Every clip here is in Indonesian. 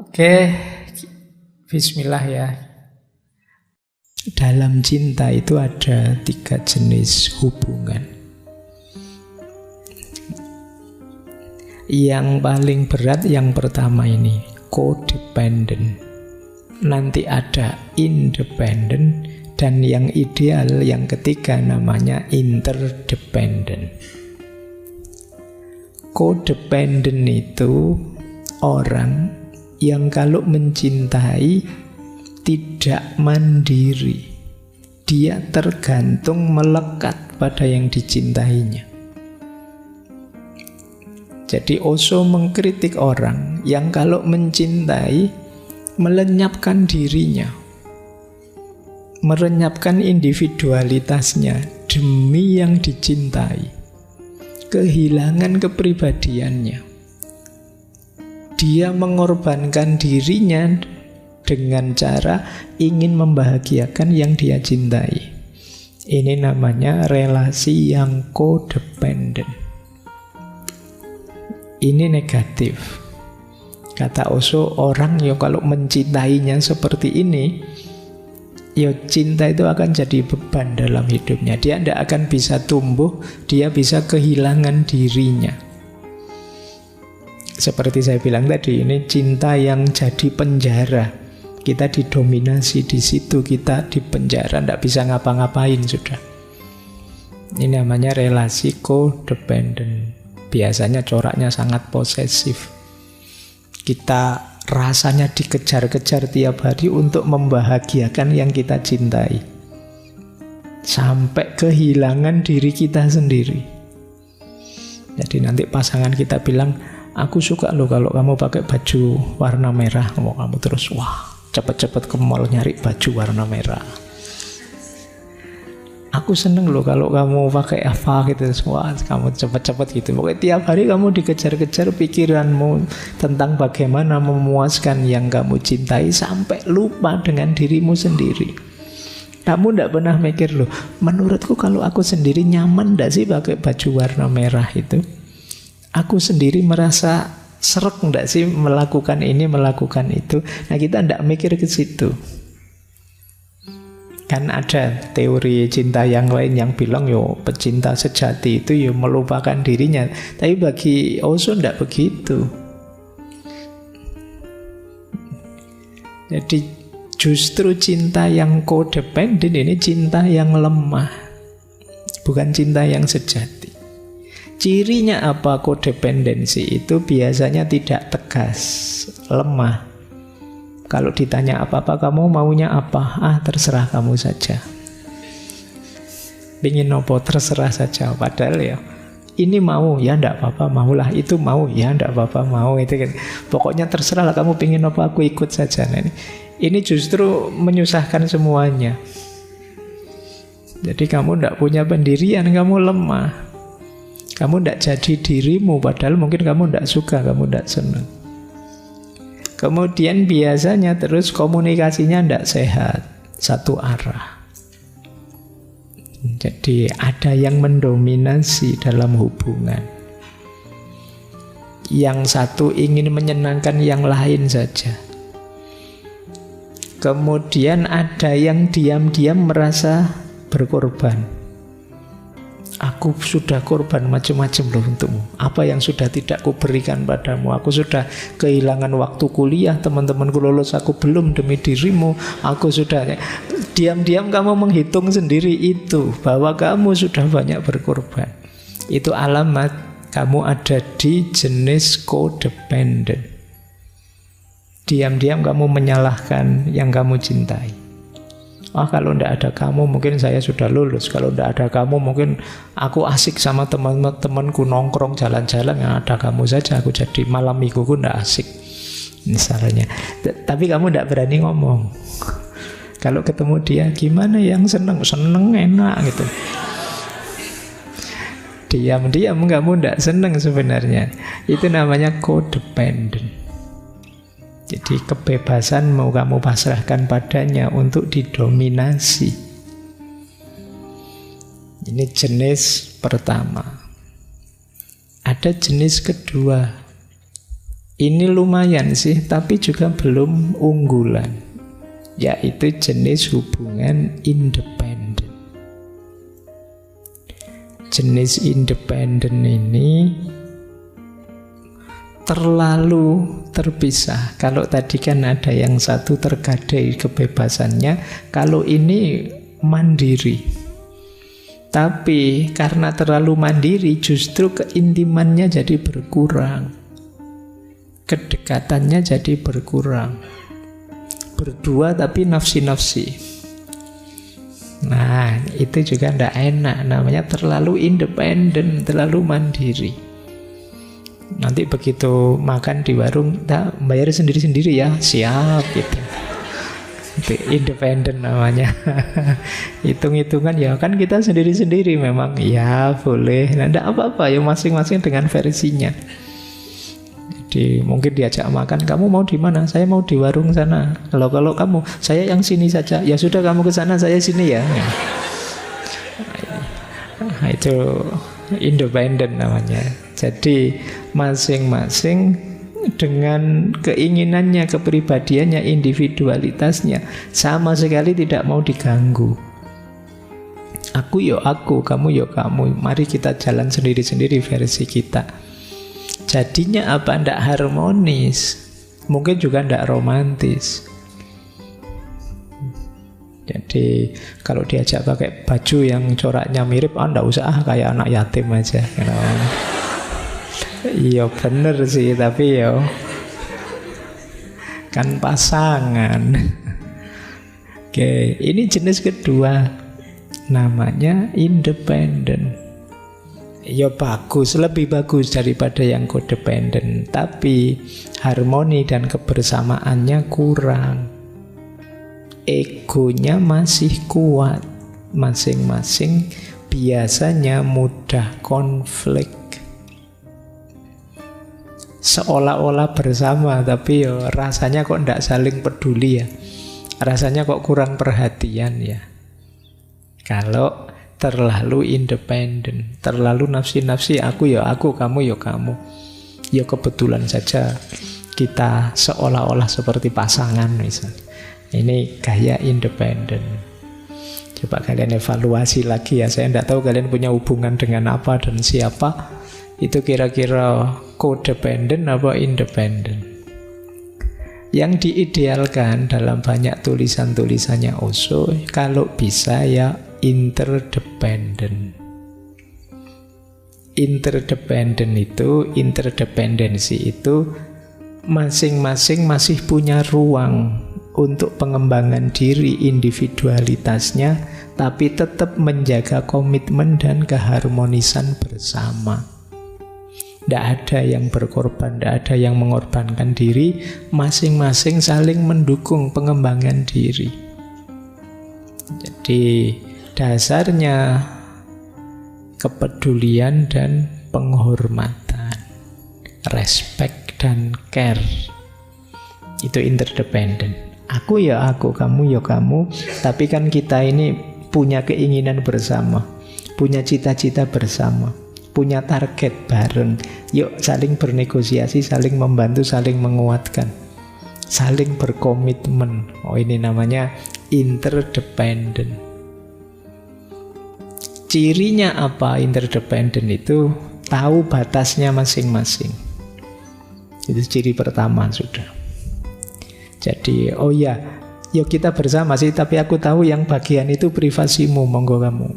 Oke, bismillah ya. Dalam cinta itu ada 3 jenis hubungan. Yang paling berat yang pertama ini, codependent. Nanti ada independent, dan yang ideal yang ketiga namanya interdependent. Codependent itu orang yang kalau mencintai tidak mandiri. Dia tergantung, melekat pada yang dicintainya. Jadi Osho mengkritik orang yang kalau mencintai melenyapkan dirinya, merenyapkan individualitasnya demi yang dicintai, kehilangan kepribadiannya. Dia mengorbankan dirinya dengan cara ingin membahagiakan yang dia cintai. Ini namanya relasi yang codependent. Ini negatif. Kata Osho, orang yang kalau mencintainya seperti ini, ya cinta itu akan jadi beban dalam hidupnya. Dia tidak akan bisa tumbuh, dia bisa kehilangan dirinya. Seperti saya bilang tadi, ini cinta yang jadi penjara. Kita didominasi di situ, kita di penjara, tidak bisa ngapa-ngapain sudah. Ini namanya relasi codependent. Biasanya coraknya sangat posesif. Kita rasanya dikejar-kejar tiap hari untuk membahagiakan yang kita cintai, sampai kehilangan diri kita sendiri. Jadi nanti pasangan kita bilang, aku suka loh kalau kamu pakai baju warna merah. Kamu terus, wah, cepet-cepet ke mall nyari baju warna merah. Aku seneng loh kalau kamu pakai apa gitu. Wah, kamu cepet-cepet gitu. Pokoknya tiap hari kamu dikejar-kejar pikiranmu tentang bagaimana memuaskan yang kamu cintai, sampai lupa dengan dirimu sendiri. Kamu tidak pernah mikir loh, menurutku kalau aku sendiri nyaman tidak sih pakai baju warna merah itu? Aku sendiri merasa srek enggak sih melakukan ini, melakukan itu? Nah, kita enggak mikir ke situ. Kan ada teori cinta yang lain yang bilang, yo pecinta sejati itu yo melupakan dirinya. Tapi bagi Osho enggak begitu. Jadi justru cinta yang codependent ini cinta yang lemah, bukan cinta yang sejati. Cirinya apa kodependensi itu? Biasanya tidak tegas, lemah. Kalau ditanya apa-apa, kamu maunya apa? Ah, terserah kamu saja. Pingin apa? Terserah saja. Padahal ya, ini mau, ya enggak apa-apa, maulah. Itu mau, ya enggak apa-apa, mau. Itu kan. Pokoknya terserah lah, kamu pingin apa, aku ikut saja. Nah, ini justru menyusahkan semuanya. Jadi kamu enggak punya pendirian, kamu lemah. Kamu tidak jadi dirimu, padahal mungkin kamu tidak suka, kamu tidak senang. Kemudian biasanya terus komunikasinya tidak sehat, satu arah. Jadi ada yang mendominasi dalam hubungan. Yang satu ingin menyenangkan yang lain saja. Kemudian ada yang diam-diam merasa berkorban. Aku sudah korban macam-macam loh untukmu. Apa yang sudah tidak kuberikan padamu? Aku sudah kehilangan waktu kuliah, teman-temanku lulus, aku belum demi dirimu. Aku sudah, diam-diam kamu menghitung sendiri itu, bahwa kamu sudah banyak berkorban. Itu alamat kamu ada di jenis codependent. Diam-diam kamu menyalahkan yang kamu cintai. Ah, kalau tidak ada kamu mungkin saya sudah lulus. Kalau tidak ada kamu mungkin aku asik sama teman-temanku nongkrong jalan-jalan. Yang ada kamu saja aku jadi malam mingguku tidak asik misalnya. Tapi kamu tidak berani ngomong. Kalau ketemu dia, gimana yang seneng? Seneng enak gitu. Diam-diam kamu tidak seneng sebenarnya. Itu namanya codependent. Jadi kebebasan mau kamu pasrahkan padanya untuk didominasi. Ini jenis pertama. Ada jenis kedua. Ini lumayan sih, tapi juga belum unggulan, yaitu jenis hubungan independen. Jenis independen ini terlalu terpisah. Kalau tadi kan ada yang satu tergadai kebebasannya, kalau ini mandiri. Tapi karena terlalu mandiri, justru keintimannya jadi berkurang, kedekatannya jadi berkurang. Berdua tapi nafsi-nafsi. Nah, itu juga tidak enak. Namanya terlalu independen, terlalu mandiri. Nanti begitu makan di warung, tak bayar sendiri-sendiri ya, siap gitu. Itu independen namanya. Hitung-hitungan ya kan kita sendiri-sendiri memang, ya boleh. Nah, tidak apa-apa ya, masing-masing dengan versinya. Jadi mungkin diajak makan, kamu mau di mana? Saya mau di warung sana. Kalau kamu, saya yang sini saja. Ya sudah, kamu ke sana, saya sini ya. Nah, itu independen namanya. Jadi masing-masing dengan keinginannya, kepribadiannya, individualitasnya, sama sekali tidak mau diganggu. Aku yo aku, kamu yo kamu. Mari kita jalan sendiri-sendiri versi kita. Jadinya apa? Ndak harmonis. Mungkin juga ndak romantis. Jadi kalau diajak pakai baju yang coraknya mirip, ndak usah, kayak anak yatim aja. Iya bener sih, tapi yo kan pasangan. Oke, ini jenis kedua, namanya independen. Ya bagus, lebih bagus daripada yang codependent, tapi harmoni dan kebersamaannya kurang. Egonya masih kuat, masing-masing biasanya mudah konflik. Seolah-olah bersama, tapi ya rasanya kok tidak saling peduli ya. Rasanya kok kurang perhatian ya. Kalau terlalu independen, terlalu nafsi-nafsi, aku ya aku, kamu ya kamu. Ya kebetulan saja kita seolah-olah seperti pasangan misalnya. Ini gaya independen. Coba kalian evaluasi lagi ya. Saya tidak tahu kalian punya hubungan dengan apa dan siapa. Itu kira-kira codependent apa independen? Yang diidealkan dalam banyak tulisan-tulisannya Osho, kalau bisa ya interdependent. Interdependent itu, interdependensi itu masing-masing masih punya ruang untuk pengembangan diri individualitasnya, tapi tetap menjaga komitmen dan keharmonisan bersama. Tidak ada yang berkorban, tidak ada yang mengorbankan diri, masing-masing saling mendukung pengembangan diri. Jadi dasarnya kepedulian dan penghormatan, respect dan care. Itu interdependent. Aku ya aku, kamu ya kamu, tapi kan kita ini punya keinginan bersama, punya cita-cita bersama, punya target bareng. Yuk saling bernegosiasi, saling membantu, saling menguatkan, saling berkomitmen. Oh, ini namanya interdependent. Cirinya apa interdependent itu? Tahu batasnya masing-masing. Itu ciri pertama sudah. Jadi, oh ya, yuk kita bersama sih, tapi aku tahu yang bagian itu privasimu, monggo kamu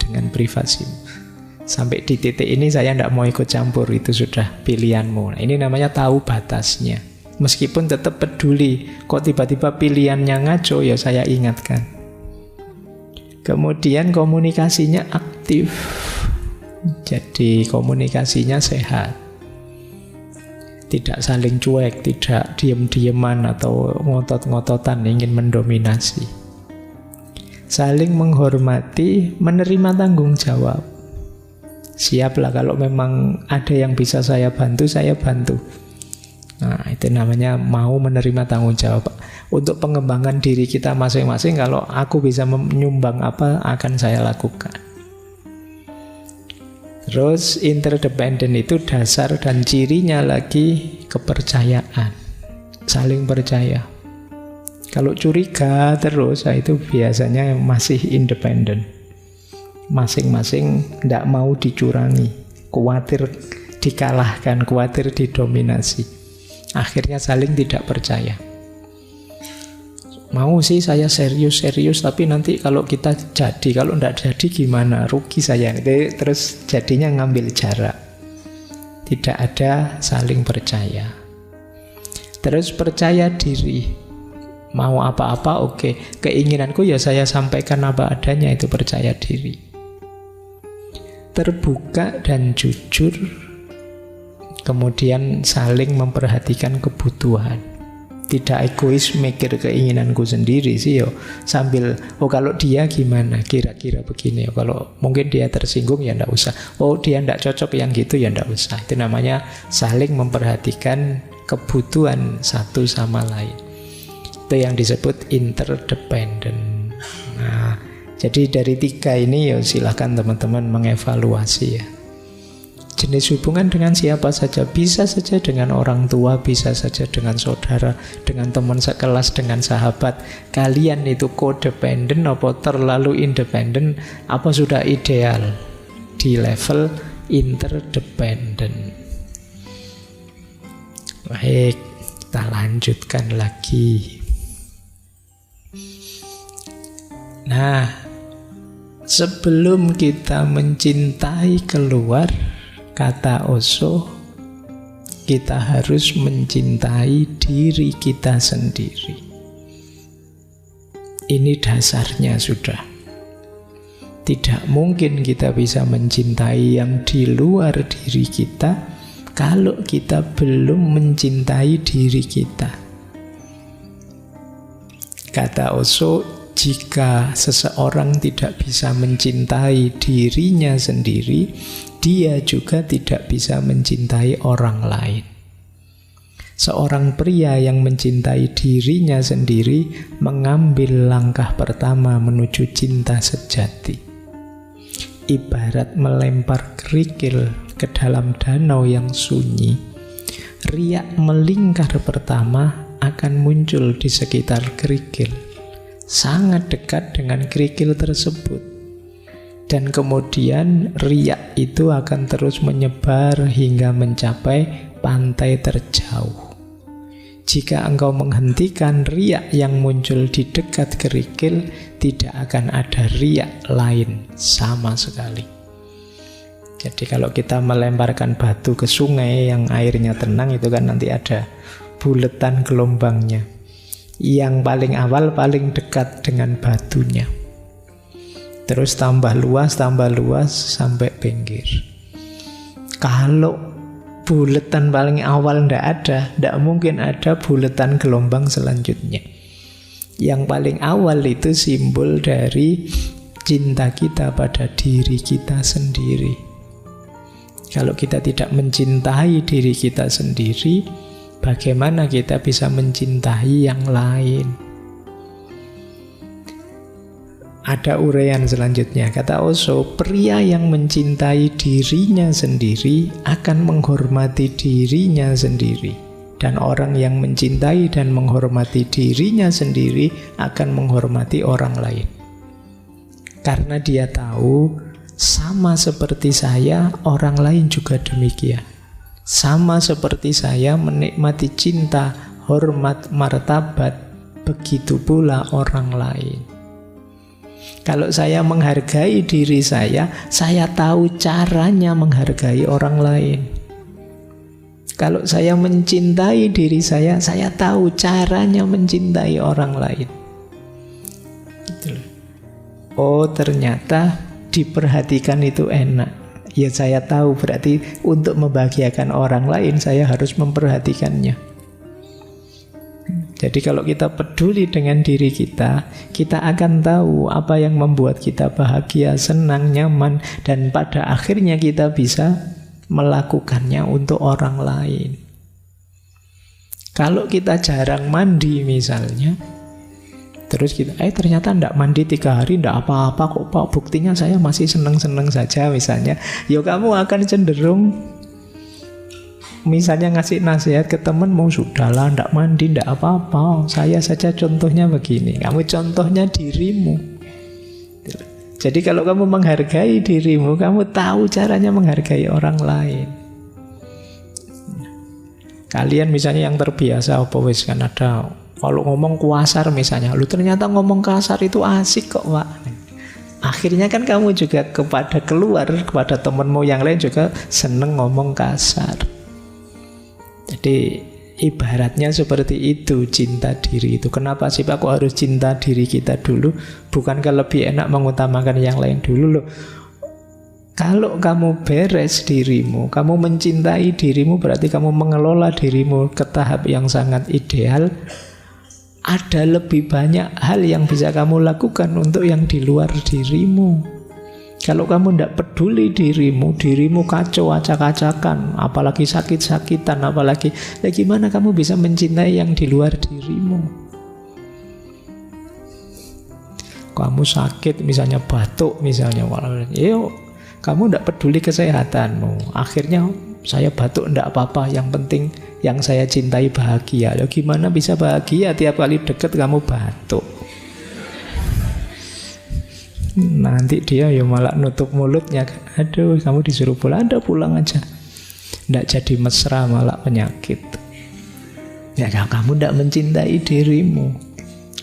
dengan privasimu. Sampai di titik ini saya tidak mau ikut campur, itu sudah pilihanmu. Nah, ini namanya tahu batasnya. Meskipun tetap peduli, kok tiba-tiba pilihannya ngaco, ya saya ingatkan. Kemudian komunikasinya aktif. Jadi komunikasinya sehat. Tidak saling cuek, tidak diam-diaman atau ngotot-ngototan ingin mendominasi. Saling menghormati, menerima tanggung jawab. Siaplah kalau memang ada yang bisa saya bantu, saya bantu. Nah, itu namanya mau menerima tanggung jawab. Untuk pengembangan diri kita masing-masing, kalau aku bisa menyumbang apa, akan saya lakukan. Terus interdependen itu dasar dan cirinya lagi kepercayaan, saling percaya. Kalau curiga terus, itu biasanya masih independen. Masing-masing tidak mau dicurangi, khawatir dikalahkan, khawatir didominasi. Akhirnya saling tidak percaya. Mau sih saya serius-serius, tapi nanti kalau kita jadi, kalau tidak jadi gimana? Rugi saya. Terus jadinya ngambil jarak. Tidak ada saling percaya. Terus percaya diri. Mau apa-apa oke. Keinginanku ya saya sampaikan apa adanya, itu percaya diri. Terbuka dan jujur. Kemudian saling memperhatikan kebutuhan. Tidak egois mikir keinginanku sendiri sih yo. Sambil kalau dia gimana, kira-kira begini. Kalau mungkin dia tersinggung ya ndak usah. Dia ndak cocok yang gitu ya ndak usah. Itu namanya saling memperhatikan kebutuhan satu sama lain. Itu yang disebut interdependent. Nah, jadi dari 3 ini ya silakan teman-teman mengevaluasi ya. Jenis hubungan dengan siapa saja, bisa saja dengan orang tua, bisa saja dengan saudara, dengan teman sekelas, dengan sahabat. Kalian itu codependent apa terlalu independen, apa sudah ideal di level interdependent. Baik, kita lanjutkan lagi. Nah, sebelum kita mencintai keluar, kata Osho, kita harus mencintai diri kita sendiri. Ini dasarnya sudah. Tidak mungkin kita bisa mencintai yang di luar diri kita kalau kita belum mencintai diri kita. Kata Osho, jika seseorang tidak bisa mencintai dirinya sendiri, dia juga tidak bisa mencintai orang lain. Seorang pria yang mencintai dirinya sendiri mengambil langkah pertama menuju cinta sejati. Ibarat melempar kerikil ke dalam danau yang sunyi, riak melingkar pertama akan muncul di sekitar kerikil, sangat dekat dengan kerikil tersebut. Dan kemudian riak itu akan terus menyebar hingga mencapai pantai terjauh. Jika engkau menghentikan riak yang muncul di dekat kerikil, tidak akan ada riak lain sama sekali. Jadi kalau kita melemparkan batu ke sungai yang airnya tenang, itu kan nanti ada buletan gelombangnya. Yang paling awal paling dekat dengan batunya. Terus tambah luas sampai pinggir. Kalau buletan paling awal tidak mungkin ada buletan gelombang selanjutnya. Yang paling awal itu simbol dari cinta kita pada diri kita sendiri. Kalau kita tidak mencintai diri kita sendiri, bagaimana kita bisa mencintai yang lain? Ada uraian selanjutnya, kata Osho, pria yang mencintai dirinya sendiri akan menghormati dirinya sendiri. Dan orang yang mencintai dan menghormati dirinya sendiri akan menghormati orang lain. Karena dia tahu, sama seperti saya, orang lain juga demikian. Sama seperti saya menikmati cinta, hormat, martabat, begitu pula orang lain. Kalau saya menghargai diri saya tahu caranya menghargai orang lain. Kalau saya mencintai diri saya tahu caranya mencintai orang lain. Gitu. Oh, ternyata diperhatikan itu enak. Ya saya tahu, berarti untuk membahagiakan orang lain saya harus memperhatikannya. Jadi kalau kita peduli dengan diri kita akan tahu apa yang membuat kita bahagia, senang, nyaman, dan pada akhirnya kita bisa melakukannya untuk orang lain. Kalau kita jarang mandi misalnya, Terus kita, ternyata ndak mandi 3 hari ndak apa-apa kok Pak, buktinya saya masih seneng-seneng saja misalnya. Ya kamu akan cenderung misalnya ngasih nasihat ke temen, mau sudahlah ndak mandi ndak apa-apa, saya saja contohnya begini. Kamu contohnya dirimu. Jadi kalau kamu menghargai dirimu, kamu tahu caranya menghargai orang lain. Kalian misalnya yang terbiasa apa wis kan ada kalau ngomong kasar misalnya, lu ternyata ngomong kasar itu asik kok Pak. Akhirnya kan kamu juga kepada temenmu yang lain juga seneng ngomong kasar. Jadi ibaratnya seperti itu cinta diri itu. Kenapa sih Pak kok harus cinta diri kita dulu? Bukankah lebih enak mengutamakan yang lain dulu loh? Kalau kamu beres dirimu, kamu mencintai dirimu, berarti kamu mengelola dirimu ke tahap yang sangat ideal. Ada lebih banyak hal yang bisa kamu lakukan untuk yang di luar dirimu. Kalau kamu tidak peduli dirimu kacau acak-acakan, apalagi sakit-sakitan, apalagi gimana kamu bisa mencintai yang di luar dirimu? Kamu sakit misalnya batuk misalnya, kamu tidak peduli kesehatanmu. Akhirnya saya batuk tidak apa-apa, yang penting yang saya cintai bahagia. Gimana bisa bahagia tiap kali deket kamu batuk? Nanti dia malah nutup mulutnya. Aduh, kamu disuruh pulang, pulang aja. Tidak jadi mesra, malah penyakit. Ya kamu tidak mencintai dirimu.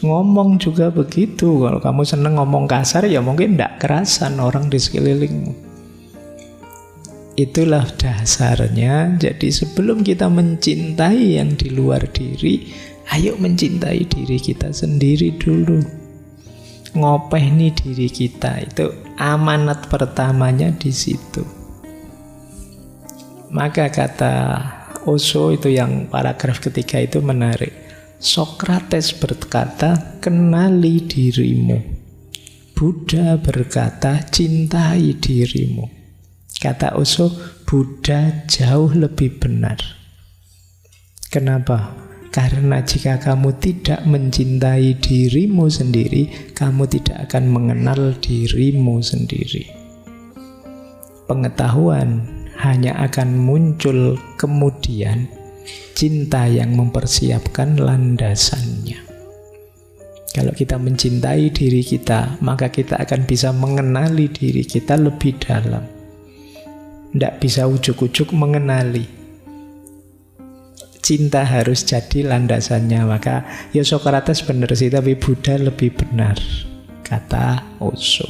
Ngomong juga begitu. Kalau kamu seneng ngomong kasar, ya mungkin tidak kerasan orang di sekelilingmu. Itulah dasarnya. Jadi sebelum kita mencintai yang di luar diri, ayo mencintai diri kita sendiri dulu. Ngopeni diri kita, itu amanat pertamanya di situ. Maka kata Osho itu yang paragraf ketiga itu menarik. Sokrates berkata, kenali dirimu. Buddha berkata, cintai dirimu. Kata Osho, Buddha jauh lebih benar. Kenapa? Karena jika kamu tidak mencintai dirimu sendiri, kamu tidak akan mengenal dirimu sendiri. Pengetahuan hanya akan muncul kemudian, cinta yang mempersiapkan landasannya. Kalau kita mencintai diri kita, maka kita akan bisa mengenali diri kita lebih dalam. Tidak bisa ujuk-ujuk mengenali. Cinta harus jadi landasannya. Maka Sokrates benar sih, tapi Buddha lebih benar, kata Osho.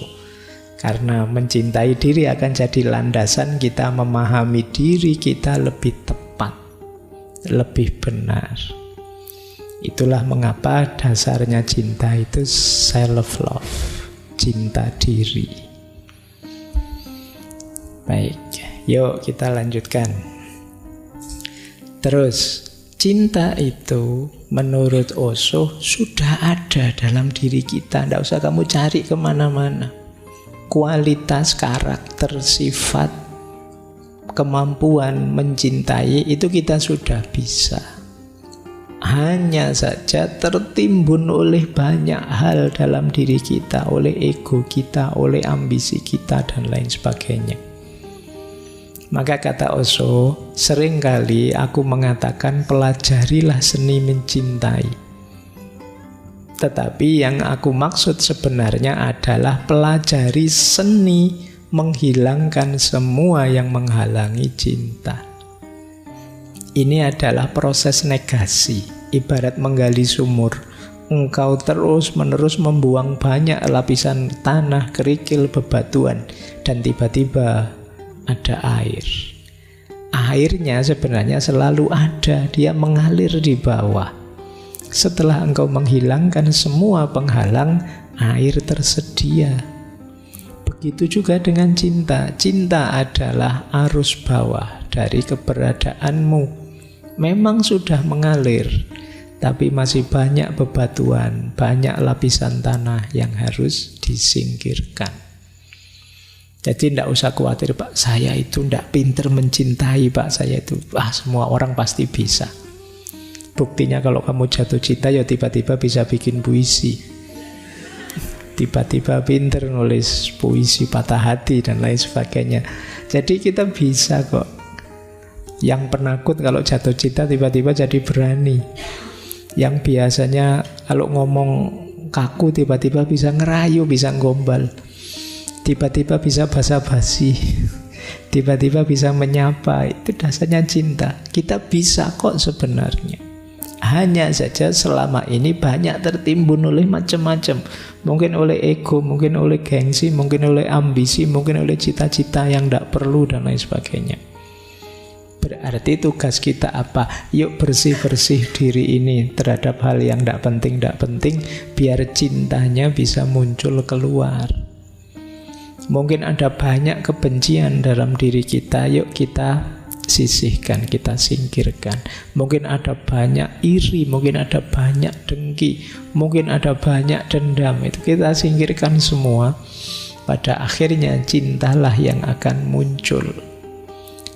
Karena mencintai diri akan jadi landasan kita memahami diri kita lebih tepat, lebih benar. Itulah mengapa dasarnya cinta itu self-love, cinta diri. Baik, yuk kita lanjutkan. Terus, cinta itu menurut Osho sudah ada dalam diri kita. Tidak usah kamu cari kemana-mana. Kualitas, karakter, sifat, kemampuan mencintai itu kita sudah bisa. Hanya saja tertimbun oleh banyak hal dalam diri kita, oleh ego kita, oleh ambisi kita, dan lain sebagainya. Maka kata Osho, seringkali aku mengatakan pelajarilah seni mencintai. Tetapi yang aku maksud sebenarnya adalah pelajari seni menghilangkan semua yang menghalangi cinta. Ini adalah proses negasi, ibarat menggali sumur. Engkau terus-menerus membuang banyak lapisan tanah, kerikil, bebatuan, dan tiba-tiba ada air. Airnya sebenarnya selalu ada, dia mengalir di bawah. Setelah engkau menghilangkan semua penghalang, air tersedia. Begitu juga dengan cinta. Cinta adalah arus bawah dari keberadaanmu. Memang sudah mengalir, tapi masih banyak bebatuan, banyak lapisan tanah yang harus disingkirkan. Jadi tidak usah khawatir, Pak, saya itu tidak pinter mencintai, Pak, saya itu semua orang pasti bisa. Buktinya kalau kamu jatuh cinta ya tiba-tiba bisa bikin puisi. tiba-tiba pinter nulis puisi patah hati dan lain sebagainya. Jadi kita bisa kok. Yang penakut kalau jatuh cinta tiba-tiba jadi berani. Yang biasanya kalau ngomong kaku tiba-tiba bisa ngerayu, bisa gombal. Tiba-tiba bisa basa-basi, tiba-tiba bisa menyapa. Itu dasarnya cinta. Kita bisa kok sebenarnya. Hanya saja selama ini banyak tertimbun oleh macam-macam. Mungkin oleh ego, mungkin oleh gengsi, mungkin oleh ambisi, mungkin oleh cita-cita yang tidak perlu dan lain sebagainya. Berarti tugas kita apa? Yuk bersih-bersih diri ini terhadap hal yang tidak penting, biar cintanya bisa muncul keluar. Mungkin ada banyak kebencian dalam diri kita, yuk kita sisihkan, kita singkirkan. Mungkin ada banyak iri, mungkin ada banyak dengki, mungkin ada banyak dendam. Itu kita singkirkan semua. Pada akhirnya cintalah yang akan muncul.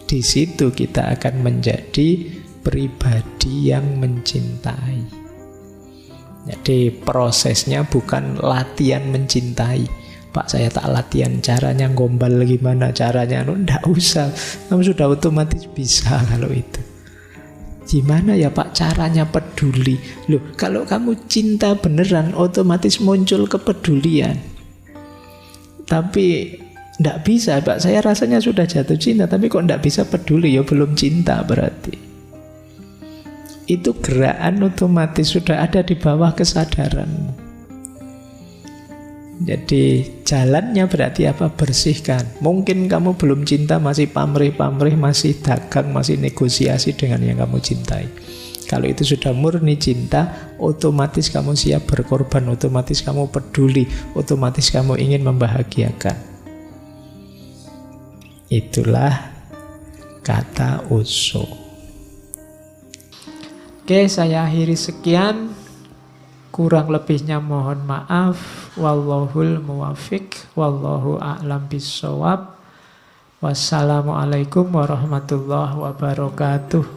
Di situ kita akan menjadi pribadi yang mencintai. Jadi prosesnya bukan latihan mencintai. Pak, saya tak latihan caranya gombal gimana caranya. Nggak usah, kamu sudah otomatis bisa kalau itu. Gimana ya Pak caranya peduli? Loh, kalau kamu cinta beneran otomatis muncul kepedulian. Tapi nggak bisa Pak, saya rasanya sudah jatuh cinta tapi kok nggak bisa peduli, ya belum cinta berarti. Itu gerakan otomatis sudah ada di bawah kesadaranmu. Jadi jalannya berarti apa? Bersihkan. Mungkin kamu belum cinta, masih pamrih-pamrih, masih dagang, masih negosiasi dengan yang kamu cintai. Kalau itu sudah murni cinta, otomatis kamu siap berkorban, otomatis kamu peduli, otomatis kamu ingin membahagiakan. Itulah kata Osho. Oke, saya akhiri sekian. Kurang lebihnya mohon maaf. Wallahul muwafiq, wallahu a'lam bissawab. Wassalamualaikum warahmatullahi wabarakatuh.